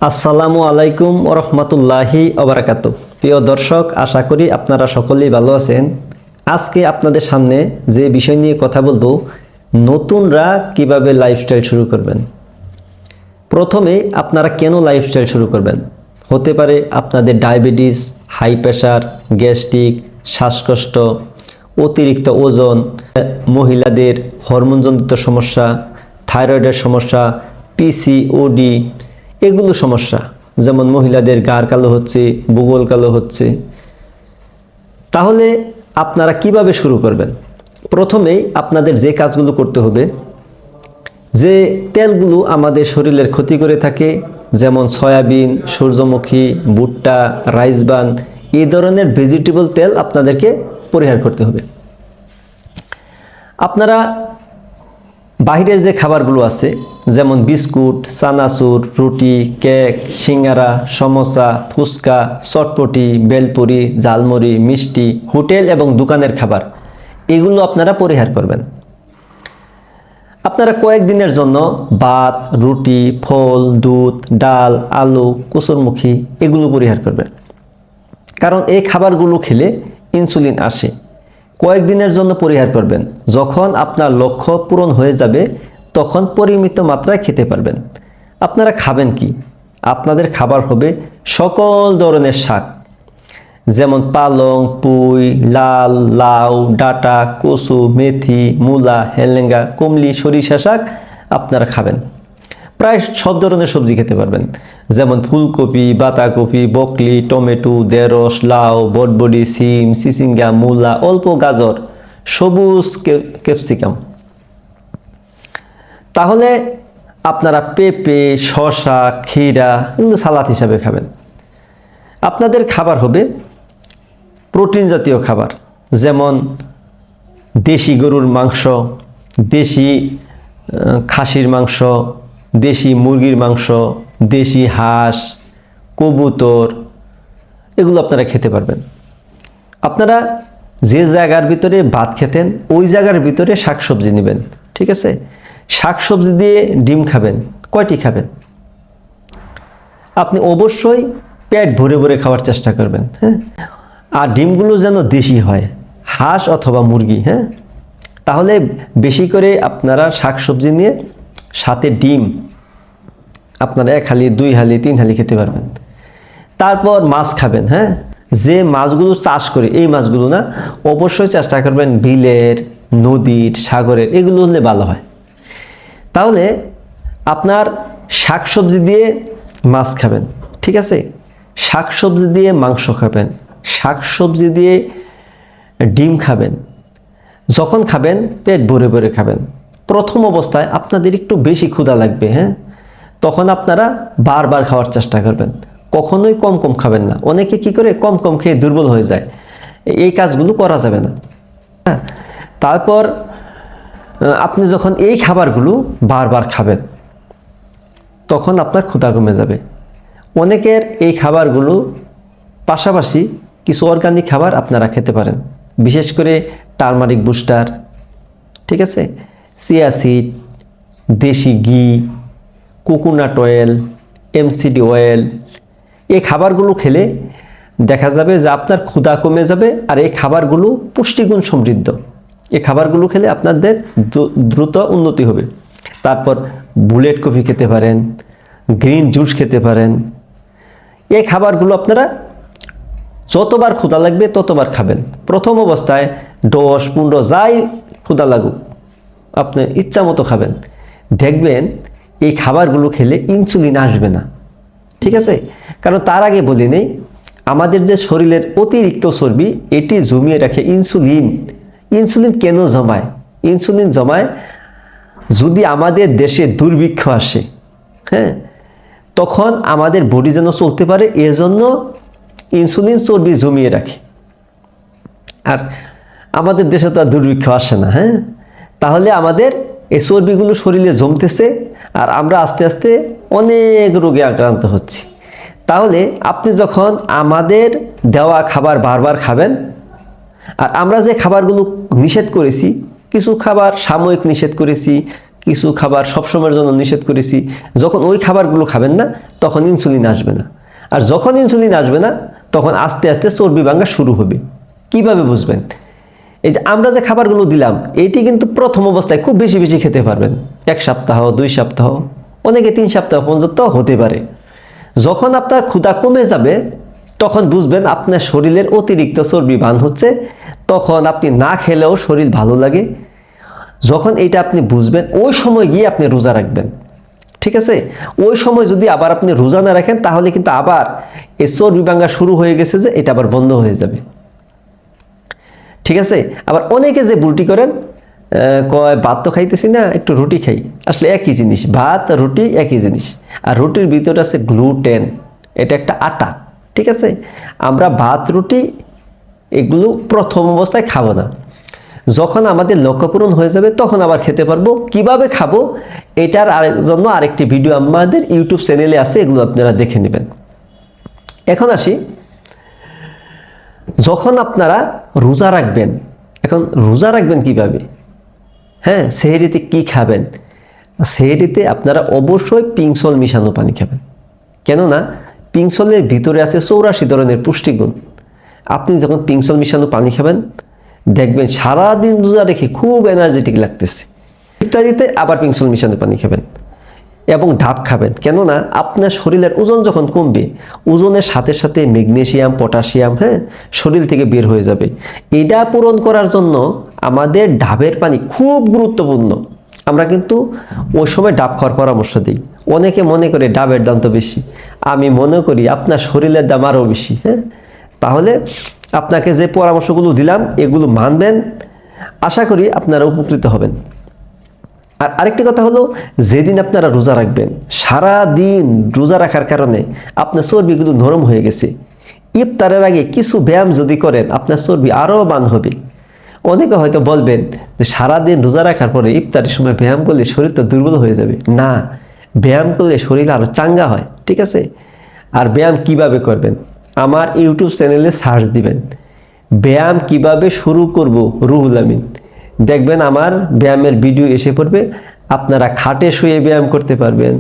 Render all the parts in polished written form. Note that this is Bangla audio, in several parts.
আসসালামু আলাইকুম ওয়া রাহমাতুল্লাহি ওয়া বারাকাতুহু। প্রিয় দর্শক, আশা করি আপনারা সকলেই ভালো আছেন। আজকে আপনাদের সামনে যে বিষয় নিয়ে কথা বলবো, নতুনরা কিভাবে লাইফস্টাইল শুরু করবেন। প্রথমে আপনারা কেন লাইফস্টাইল শুরু করবেন? হতে পারে আপনাদের ডায়াবেটিস, হাই প্রেশার, গ্যাস্ট্রিক, শ্বাসকষ্ট, অতিরিক্ত ওজন, মহিলাদের হরমোনজনিত সমস্যা, থাইরয়েডের সমস্যা, পিসিওডি, এগুলো সমস্যা। যেমন মহিলাদের গাড় কালো হচ্ছে, বুগল কালো হচ্ছে। তাহলে আপনারা কিভাবে শুরু করবেন? প্রথমেই আপনাদের যে কাজগুলো করতে হবে, যে তেলগুলো আমাদের শরীরের ক্ষতি করে থাকে, যেমন সয়াবিন, সূর্যমুখী, ভুট্টা, রাইস ব্রান, এই ধরনের ভেজিটেবল তেল আপনাদেরকে পরিহার করতে হবে। আপনারা বাহিরের যে খাবারগুলো আছে, যেমন বিস্কুট, চানাচুর, রুটি, কেক, সিঙ্গারা, সমোসা, ফুচকা, চটপটি, বেলপুরি, ঝালমুড়ি, মিষ্টি, হোটেল এবং দোকানের খাবার, এগুলো আপনারা পরিহার করবেন। আপনারা কয়েকদিনের জন্য ভাত, রুটি, ফল, দুধ, ডাল, আলু, কচুরমুখী এগুলো পরিহার করবেন। কারণ এই খাবারগুলো খেলে ইনসুলিন আসে। কয়েকদিনের জন্য পরিহার করবেন। যখন আপনার লক্ষ্য পূরণ হয়ে যাবে তখন পরিমিত মাত্রায় খেতে পারবেন। আপনারা খাবেন কি? আপনাদের খাবার হবে সকল ধরনের শাক, যেমন পালং, পুঁই, লাল, লাউ, ডাঁটা, কচু, মেথি, মূলা, হেলেঙ্গা, কমলি, সরিষা শাক আপনারা খাবেন। প্রায় সব ধরনের সবজি খেতে পারবেন, যেমন ফুলকপি, বাঁধাকপি, বকলি, টমেটো, ঢেঁড়স, লাউ, বটবডি, সিম, চিচিঙ্গা, মূলা, অল্প গাজর, সবুজ ক্যাপসিকাম। তাহলে আপনারা পেঁপে, শসা, ক্ষীরা এগুলো সালাদ হিসাবে খাবেন। আপনাদের খাবার হবে প্রোটিন জাতীয় খাবার, যেমন দেশি গরুর মাংস, দেশি খাসির মাংস, দেশি মুরগির মাংস, দেশি হাঁস, কবুতর, এগুলো আপনারা খেতে পারবেন। আপনারা যে জায়গার ভিতরে ভাত খেতেন ওই জায়গার ভিতরে শাকসবজি নেবেন, ঠিক আছে? শাকসবজি দিয়ে ডিম খাবেন। কয়টি খাবেন? আপনি অবশ্যই পেট ভরে ভরে খাওয়ার চেষ্টা করবেন, হ্যাঁ? আর ডিমগুলো যেন দেশি হয়, হাঁস অথবা মুরগি, হ্যাঁ? তাহলে বেশি করে আপনারা শাকসবজি নিয়ে সাথে ডিম আপনারা 1 হালি, 2 হালি, 3 হালি খেতে পারবেন। তারপর মাছ খাবেন, হ্যাঁ? যে মাছগুলো চাষ করে এই মাছগুলো না, অবশ্যই চেষ্টা করবেন বিলের, নদীর, সাগরের, এগুলো হলে ভালো হয়। তাহলে আপনার শাকসবজি দিয়ে মাছ খাবেন, ঠিক আছে? শাকসবজি দিয়ে মাংস খাবেন, শাকসবজি দিয়ে ডিম খাবেন। যখন খাবেন পেট ভরে ভরে খাবেন। প্রথম অবস্থায় আপনাদের একটু বেশি ক্ষুধা লাগবে, হ্যাঁ? তখন আপনারা বারবার খাওয়ার চেষ্টা করবেন। কখনোই কম কম খাবেন না। অনেকে কি করে কম কম খেয়ে দুর্বল হয়ে যায়। এই কাজগুলো করা যাবে না, হ্যাঁ? তারপর আপনি যখন এই খাবারগুলো বারবার খাবেন তখন আপনার ক্ষুধা কমে যাবে। অনেকের এই খাবারগুলো পাশাপাশি কিছু অর্গানিক খাবার আপনারা খেতে পারেন, বিশেষ করে টারমারিক বুস্টার, ঠিক আছে? চিয়া সিড, দেশি ঘি, কোকোনাট অয়েল, এমসিডি অয়েল, এই খাবারগুলো খেলে দেখা যাবে যে আপনার ক্ষুধা কমে যাবে। আর এই খাবারগুলো পুষ্টিগুণ সমৃদ্ধ। এই খাবারগুলো খেলে আপনাদের দ্রুত উন্নতি হবে। তারপর বুলেট কফি খেতে পারেন, গ্রিন জুস খেতে পারেন। এই খাবারগুলো আপনারা যতবার ক্ষুধা লাগবে ততবার খাবেন। প্রথম অবস্থায় 10-15 যাই ক্ষুধা লাগুক আপনি ইচ্ছা মতো খাবেন। দেখবেন এই খাবারগুলো খেলে ইনসুলিন আসবে না, ঠিক আছে? কারণ তার আগে বলি নেই, আমাদের যে শরীরের অতিরিক্ত চর্বি এটি জমিয়ে রাখে ইনসুলিন। ইনসুলিন কেন জমায়? ইনসুলিন জমায় যদি আমাদের দেশে দুর্ভিক্ষ আসে, হ্যাঁ, তখন আমাদের বডি যেন চলতে পারে, এজন্য ইনসুলিন চর্বি জমিয়ে রাখে। আর আমাদের দেশে তো আর দুর্ভিক্ষ আসে না, হ্যাঁ? তাহলে আমাদের এই চর্বিগুলো শরীরে জমতেছে আর আমরা আস্তে আস্তে অনেক রোগে আক্রান্ত হচ্ছি। তাহলে আপনি যখন আমাদের দেওয়া খাবার বারবার খাবেন, আর আমরা যে খাবারগুলো নিষেধ করেছি, কিছু খাবার সাময়িক নিষেধ করেছি, কিছু খাবার সবসময়ের জন্য নিষেধ করেছি, যখন ওই খাবারগুলো খাবেন না তখন ইনসুলিন আসবে না। আর যখন ইনসুলিন আসবে না তখন আস্তে আস্তে চর্বি ভাঙা শুরু হবে। কিভাবে বুঝবেন? এই যে আমরা যে খাবারগুলো দিলাম এটি কিন্তু প্রথম অবস্থায় খুব বেশি বেশি খেতে পারবেন, 1 সপ্তাহ 2 সপ্তাহ, অনেকে 3 সপ্তাহ পর্যন্ত হতে পারে। যখন আপনার ক্ষুধা কমে যাবে তখন বুঝবেন আপনার শরীরের অতিরিক্ত চর্বি ভান হচ্ছে, তখন আপনি না খেলেও শরীর ভালো লাগে। যখন এটা আপনি বুঝবেন ওই সময় গিয়ে আপনি রোজা রাখবেন, ঠিক আছে? ওই সময় যদি আবার আপনি রোজা না রাখেন তাহলে কিন্তু আবার এই চর্বি ভাঙা শুরু হয়ে গেছে যে এটা আবার বন্ধ হয়ে যাবে, ঠিক আছে? আবার অনেকে যে ভুলটি করেন, কয় ভাত তো খাইতেছি না, একটু রুটি খাই। আসলে একই জিনিস, ভাত আর রুটি একই জিনিস। আর রুটির ভিতরে আছে গ্লুটেন, এটা একটা আটা, ঠিক আছে? আমরা ভাত রুটি এগুলো প্রথম অবস্থায় খাবো না, যখন আমাদের লক্ষ্য পূরণ হয়ে যাবে তখন আবার খেতে পারবো। কিভাবে খাবো এটার জন্য আরেকটি ভিডিও আমাদের ইউটিউব চ্যানেলে আছে, এগুলো আপনারা দেখে নেবেন। এখন আসি, যখন আপনারা রোজা রাখবেন, এখন রোজা রাখবেন কিভাবে? হ্যাঁ, সেহরিতে কি খাবেন? সেহরিতে আপনারা অবশ্যই পিংসল মিশানো পানি খাবেন, কেননা পিংসলের ভিতরে আছে 84 ধরনের পুষ্টিগুণ। আপনি যখন পিংসল মিশানো পানি খাবেন দেখবেন সারাদিন রোজা রেখে খুব এনার্জেটিক লাগতেছে। ইফতারিতে আবার পিংসল মিশানো পানি খাবেন এবং ডাব খাবেন, কেননা আপনার শরীরের ওজন যখন কমবে ওজনের সাথে সাথে ম্যাগনেসিয়াম পটাশিয়াম শরীর থেকে বের হয়ে যাবে। এটা পূরণ করার জন্য আমাদের ডাবের পানি খুব গুরুত্বপূর্ণ। আমরা কিন্তু ওই সময় ডাব খাওয়ার পরামর্শ দিই। অনেকে মনে করে ডাবের দাম তো বেশি, আমি মনে করি আপনার শরীরের দাম আরও বেশি। তাহলে আপনাকে যে পরামর্শগুলো দিলাম এগুলো মানবেন, আশা করি আপনারা উপকৃত হবেন। আর আরেকটি কথা হলো, যেদিন আপনারা রোজা রাখবেন সারা দিন রোজা রাখার কারণে আপনার চর্বিগুলো নরম হয়ে গেছে, ইফতারের আগে কিছু ব্যায়াম যদি করেন আপনার চর্বি আরও মান হবে। অনেকে হয়তো বলবেন যে সারাদিন রোজা রাখার পরে ইফতারের সময় ব্যায়াম করলে শরীর তো দুর্বল হয়ে যাবে। না, ব্যায়াম করলে শরীর আরও চাঙ্গা হয়, ঠিক আছে? আর ব্যায়াম কিভাবে করবেন আমার ইউটিউব চ্যানেলে সার্চ দিবেন, ব্যায়াম কিভাবে শুরু করব রুহুল আমিন, দেখবেন আমার ব্যায়ামের ভিডিও এসে পড়বে। আপনারা খাটে শুয়ে ব্যায়াম করতে পারবেন,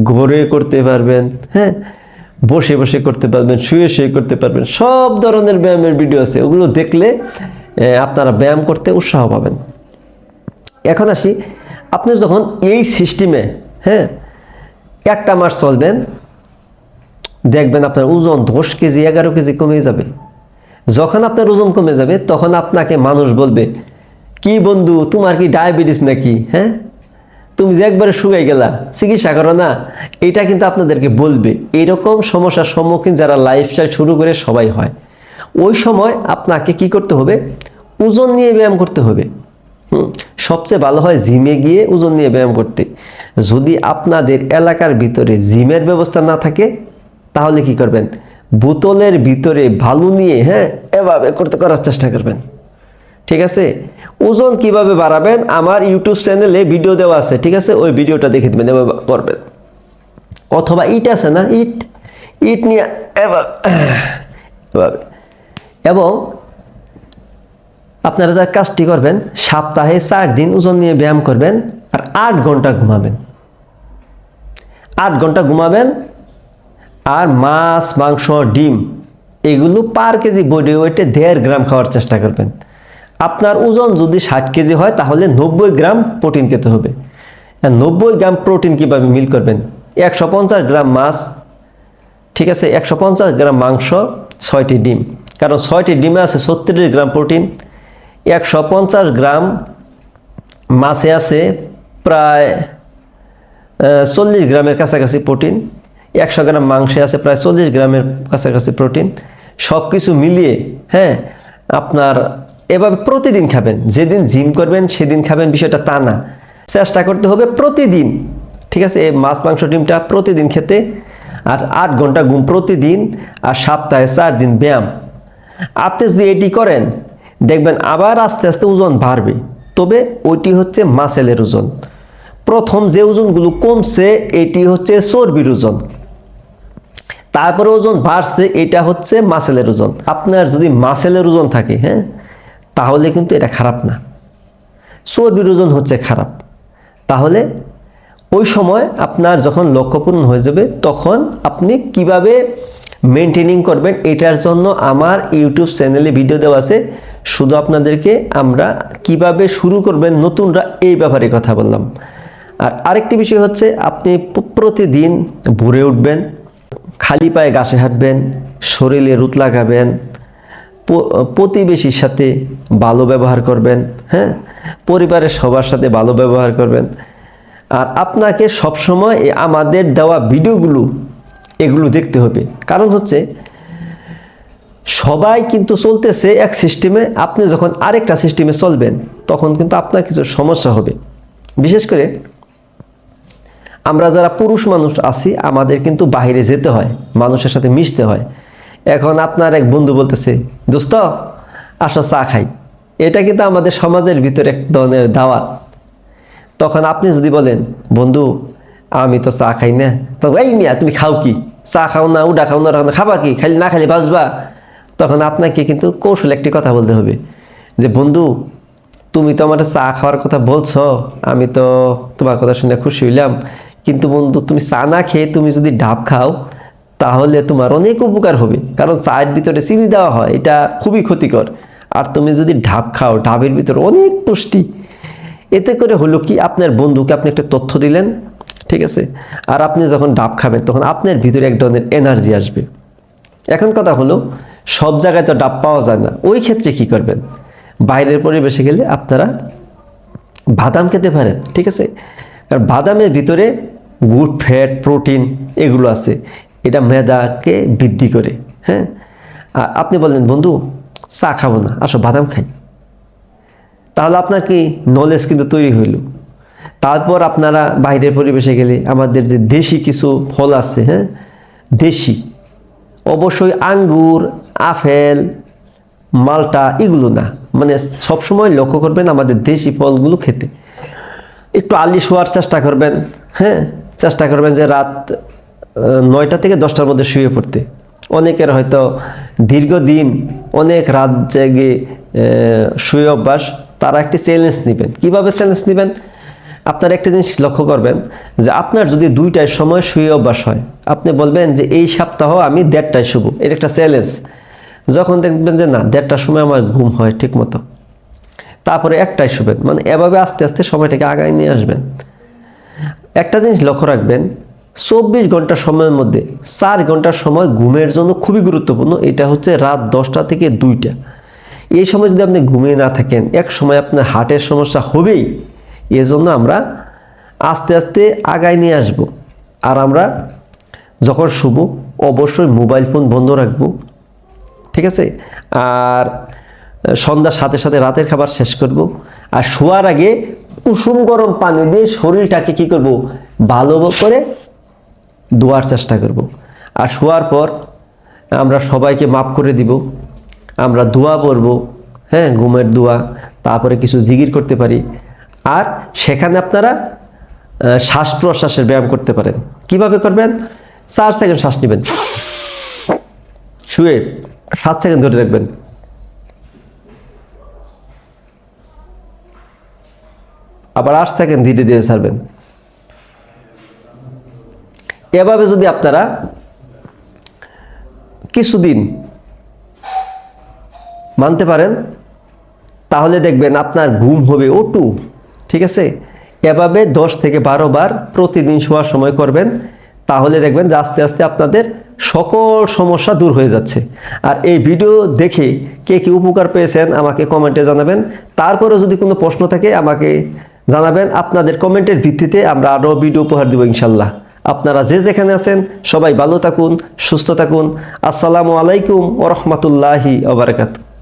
ঘরে করতে পারবেন, বসে বসে করতে পারবেন, শুয়ে শুয়ে করতে পারবেন, সব ধরনের ব্যায়ামের ভিডিও আছে, ওগুলো দেখলে আপনারা ব্যায়াম করতে উৎসাহ পাবেন। এখন আসি, আপনি যখন এই সিস্টেমে 1টা মাস চলবেন দেখবেন আপনার ওজন 10 কেজি 11 কেজি কমে যাবে। যখন আপনার ওজন কমে যাবে তখন আপনাকে মানুষ বলবে, কি বন্ধু তোমার কি ডায়াবেটিস নাকি? তুমি যে একবারে শুকাই গেলা, চিকিৎসা করো না। এটা কিন্তু আপনাদেরকে বলবে। এরকম সমস্যার সম্মুখীন যারা লাইফস্টাইল শুরু করে সবাই হয়। ওই সময় আপনাকে কি করতে হবে? ওজন নিয়ে ব্যায়াম করতে হবে। সবচেয়ে ভালো হয় জিমে গিয়ে ওজন নিয়ে ব্যায়াম করতে। যদি আপনাদের এলাকার ভিতরে জিমের ব্যবস্থা না থাকে তাহলে কি করবেন? বোতলের ভিতরে বালু নিয়ে এভাবে করার চেষ্টা করবেন, ঠিক আছে? ওজন কিভাবে বাড়াবেন আমার ইউটিউব চ্যানেলে ভিডিও দেওয়া আছে, ঠিক আছে? ওই ভিডিওটা দেখে দেবেন, এভাবে করবেন। অথবা ইট আছে না, ইট নিয়ে এভাবে। এবং আপনারা যা কাজটি করবেন, সপ্তাহে 4 দিন ওজন নিয়ে ব্যায়াম করবেন আর 8 ঘন্টা ঘুমাবেন। 8 ঘন্টা ঘুমাবেন আর মাছ মাংস ডিম এগুলো পার কেজি বডি ওয়েটে 1.5 গ্রাম খাওয়ার চেষ্টা করবেন। আপনার ওজন যদি 60 কেজি হয় তাহলে 90 গ্রাম প্রোটিন খেতে হবে। 90 গ্রাম প্রোটিন কীভাবে মিল করবেন? 150 গ্রাম মাছ, ঠিক আছে, 150 গ্রাম মাংস, 6টি ডিম, কারণ 6টি ডিমে আছে 36 গ্রাম প্রোটিন। 150 গ্রাম মাছে আছে প্রায় 40 গ্রামের কাছাকাছি প্রোটিন। 100 গ্রাম মাংসে আছে প্রায় 40 গ্রামের কাছাকাছি প্রোটিন। সব কিছু মিলিয়ে আপনার এভাবে প্রতিদিন খাবেন। যেদিন জিম করবেন সেদিন খাবেন বিষয়টা তা না, চেষ্টা করতে হবে প্রতিদিন, ঠিক আছে? এই মাছ মাংস ডিমটা প্রতিদিন খেতে, আর 8 ঘন্টা ঘুম প্রতিদিন, আর সপ্তাহে 4 দিন ব্যায়াম। আপনি যদি এটি করেন দেখবেন আবার আস্তে আস্তে ওজন বাড়বে, তবে ওইটি হচ্ছে মাসেলের ওজন। প্রথম যে ওজনগুলো কমছে এটি হচ্ছে চর্বির ওজন, তারপরে ওজন বাড়ছে এটা হচ্ছে মাসেলের ওজন। আপনার যদি মাসেলের ওজন থাকে তাহলে কিন্তু এটা খারাপ না, চর্বির ওজন হচ্ছে খারাপ। তাহলে ওই সময় আপনার যখন লক্ষ্য পূরণ হয়ে যাবে তখন আপনি কিভাবে মেনটেনিং করবেন এটার জন্য আমার ইউটিউব চ্যানেলে ভিডিও দেওয়া আছে। শুধু আপনাদেরকে আমরা কিভাবে শুরু করবেন নতুনরা এই ব্যাপারে কথা বললাম। আর আরেকটি বিষয় হচ্ছে আপনি প্রতিদিন ভোরে উঠবেন, খালি পায়ে ঘাসে হাঁটবেন, শরীরে রুত লাগাবেন, প্রতিবেশীর সাথে ভালো ব্যবহার করবেন, হ্যাঁ, পরিবারের সবার সাথে ভালো ব্যবহার করবেন। আর আপনাকে সবসময় আমাদের দেওয়া ভিডিওগুলো এগুলো দেখতে হবে। কারণ হচ্ছে সবাই কিন্তু চলতেছে এক সিস্টেমে, আপনি যখন আরেকটা সিস্টেমে চলবেন তখন কিন্তু আপনার কিছু সমস্যা হবে। বিশেষ করে আমরা যারা পুরুষ মানুষ আছি আমাদের কিন্তু বাইরে যেতে হয়, মানুষের সাথে মিশতে হয়। এখন আপনার এক বন্ধু বলতেছে, দোস্ত আসো চা খাই, এটা কিন্তু আমাদের সমাজের ভিতরে এক ধরনের দাওয়াত। তখন আপনি যদি বলেন, বন্ধু আমি তো চা খাই না, তো এই মিয়া তুমি খাও কি, চা খাও না, উডা খাও না, খাবা কি, খালি না খালি বাঁচবা। তখন আপনাকে কিন্তু কৌশল একটি কথা বলতে হবে যে, বন্ধু তুমি তো আমার চা খাওয়ার কথা বলছো, আমি তো তোমার কথা শুনে খুশি হইলাম, কিন্তু বন্ধু তুমি চা না খেয়ে তুমি যদি ডাব খাও তাহলে তোমার অনেক উপকার হবে। কারণ চায়ের ভিতরে চিনি দেওয়া হয়, এটা খুবই ক্ষতিকর। আর তুমি যদি ডাব খাও, ডাবের ভিতরে অনেক পুষ্টি। এতে করে হলো কি, আপনার বন্ধুকে আপনি একটা তথ্য দিলেন, ঠিক আছে, আর আপনি যখন ডাব খাবেন তখন আপনার ভিতরে এক ধরনের এনার্জি আসবে। এখন কথা হলো সব জায়গায় তো ডাব পাওয়া যায় না, ওই ক্ষেত্রে কি করবেন, বাইরের পরিবেশে গেলে আপনারা বাদাম খেতে পারেন, ঠিক আছে। কারণ বাদামের ভিতরে গুড ফ্যাট, প্রোটিন এগুলো আছে, এটা মেদাকে বৃদ্ধি করে, হ্যাঁ। আর আপনি বললেন, বন্ধু চা খাবো না, আসো বাদাম খাই, তাহলে আপনার কি নলেজ কিন্তু তৈরি হইল। তারপর আপনারা বাইরের পরিবেশে গেলে আমাদের যে দেশি কিছু ফল আছে, হ্যাঁ, দেশি অবশ্যই আঙ্গুর, আপেল, মালটা এগুলো না, মানে সবসময় লক্ষ্য করবেন আমাদের দেশি ফলগুলো খেতে। একটু আর্লি শোয়ার চেষ্টা করবেন, হ্যাঁ, চেষ্টা করবেন যে রাত 9টা থেকে 10টার মধ্যে শুয়ে পড়তে। অনেকের হয়তো দীর্ঘদিন অনেক রাত জেগে শুয়ে অভ্যাস, তারা একটি চ্যালেঞ্জ নেবেন। কিভাবে চ্যালেঞ্জ নেবেন, আপনারা একটা জিনিস লক্ষ্য করবেন যে আপনার যদি 2টার সময় শুয়ে অভ্যাস হয়, আপনি বলবেন যে এই সপ্তাহ আমি 1:30টায় শুব, এটা একটা চ্যালেঞ্জ। যখন দেখবেন যে না 1:30টার সময় আমার ঘুম হয় ঠিক মতো, তারপরে 1টায় শুবেন, মানে এভাবে আস্তে আস্তে সময়টাকে আগায় নিয়ে আসবেন। একটা জিনিস লক্ষ্য রাখবেন, 24 ঘন্টার সময়ের মধ্যে 4 ঘন্টার সময় ঘুমের জন্য খুবই গুরুত্বপূর্ণ। এটা হচ্ছে রাত 10টা থেকে 2টা। এই সময় যদি আপনি ঘুমিয়ে না থাকেন, এক সময় আপনার হার্টের সমস্যা হবেই। এজন্য আমরা আস্তে আস্তে আগায় নিয়ে আসব। আর আমরা যখন শুব অবশ্যই মোবাইল ফোন বন্ধ রাখবো, ঠিক আছে। আর সন্ধ্যার সাথে সাথে রাতের খাবার শেষ করব। আর শোয়ার আগে কুসুম গরম পানি দিয়ে শরীরটাকে কি করব, ভালো করে ধোয়ার চেষ্টা করব। আর শোয়ার পর আমরা সবাইকে মাফ করে দিব, আমরা দোয়া পড়ব, হ্যাঁ, ঘুমের দোয়া, তারপরে কিছু জিকির করতে পারি। আর সেখানে আপনারা শ্বাস প্রশ্বাসের ব্যায়াম করতে পারেন। কিভাবে করবেন, 4 সেকেন্ড শ্বাস নেবেন, শুয়ে 7 সেকেন্ড ধরে রাখবেন, আবার 8 সেকেন্ড ধীরে ধীরে ছাড়বেন। এভাবে যদি আপনারা কিছুদিন মানতে পারেন তাহলে দেখবেন আপনার ঘুম হবে ওটু, ঠিক আছে। এভাবে 10 থেকে 12 বার প্রতিদিন শোয়ার সময় করবেন, তাহলে দেখবেন যে আস্তে আস্তে আপনাদের সকল সমস্যা দূর হয়ে যাচ্ছে। আর এই ভিডিও দেখে কে কি উপকার পেয়েছেন আমাকে কমেন্টে জানাবেন। তারপরেও যদি কোনো প্রশ্ন থাকে আমাকে জানাবেন, আপনাদের কমেন্টের ভিত্তিতে আমরা আরও ভিডিও উপহার দেব ইনশাল্লাহ। আপনারা যে যেখানে আছেন সবাই ভালো থাকুন, সুস্থ থাকুন। আসসালামু আলাইকুম ওয়া রাহমাতুল্লাহি ওয়া বারাকাতুহু।